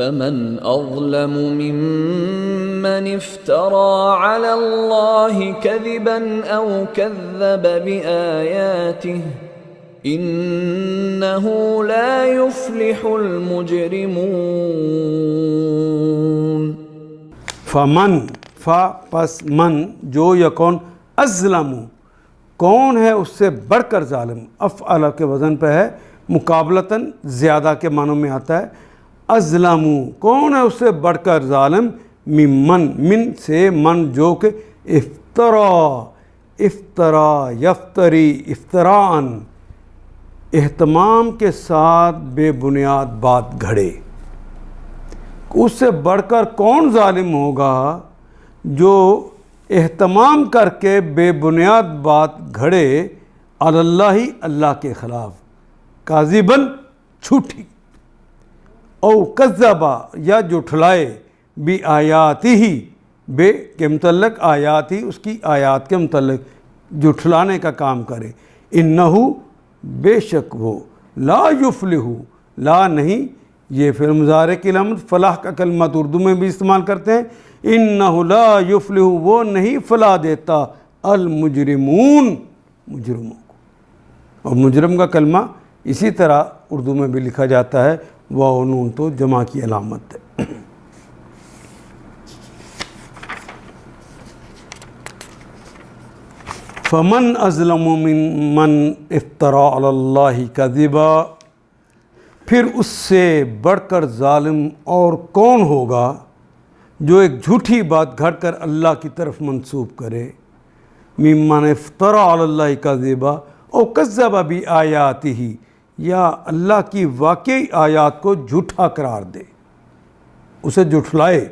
فمن أظلم ممن افترى على الله كذبا أو كذب بآياته إنه لا يفلح المجرمون۔ فمن پس من جو یکون ازلم کون ہے اس سے بڑھ کر ظالم، افعل کے وزن پہ ہے، مقابلتاً زیادہ کے معنوں میں آتا ہے۔ ازلم کون ہے اس سے بڑھ کر ظالم، ممن من سے من جو کہ افطرا یفتری افطراً اہتمام کے ساتھ بے بنیاد بات گھڑے۔ اس سے بڑھ کر کون ظالم ہوگا جو اہتمام کر کے بے بنیاد بات گھڑے اللہ اللہ کے خلاف، کاذباً جھوٹی، او کذبا یا جھٹلائے بھی آیاتی ہی، بے کے متعلق آیات ہی اس کی آیات کے متعلق جھٹلانے کا کام کرے۔ انہو بے شک وہ، لا یفلح لا نہیں، یہ فعل مضارع کی علامت، فلاح کا کلمات اردو میں بھی استعمال کرتے ہیں۔ انہ لا یفلح وہ نہیں فلاح دیتا، المجرمون مجرموں کو، اور مجرم کا کلمہ اسی طرح اردو میں بھی لکھا جاتا ہے، واو نون تو جمع کی علامت ہے۔ فمن ازلم ممن افترى علی اللہ کذبا، پھر اس سے بڑھ کر ظالم اور کون ہوگا جو ایک جھوٹی بات گھڑ کر اللہ کی طرف منسوب کرے، ممن افترى علی اللہ کذبا او کذب بآیاتہ، یا اللہ کی واقعی آیات کو جھوٹا قرار دے، اسے جھٹلائے۔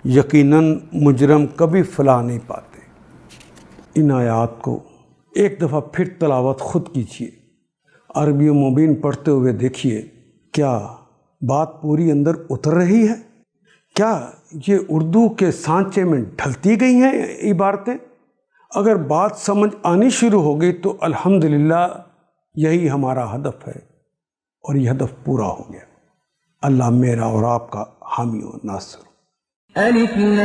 یقیناً مجرم کبھی فلاح نہیں پاتے۔ ان آیات کو ایک دفعہ پھر تلاوت خود کیجیے، عربی و مبین پڑھتے ہوئے دیکھیے کیا بات پوری اندر اتر رہی ہے، کیا یہ اردو کے سانچے میں ڈھلتی گئی ہیں عبارتیں۔ اگر بات سمجھ آنی شروع ہو گئی تو الحمدللہ یہی ہمارا ہدف ہے، اور یہ ہدف پورا ہو گیا۔ اللہ میرا اور آپ کا حامی و ناصر۔ الف لام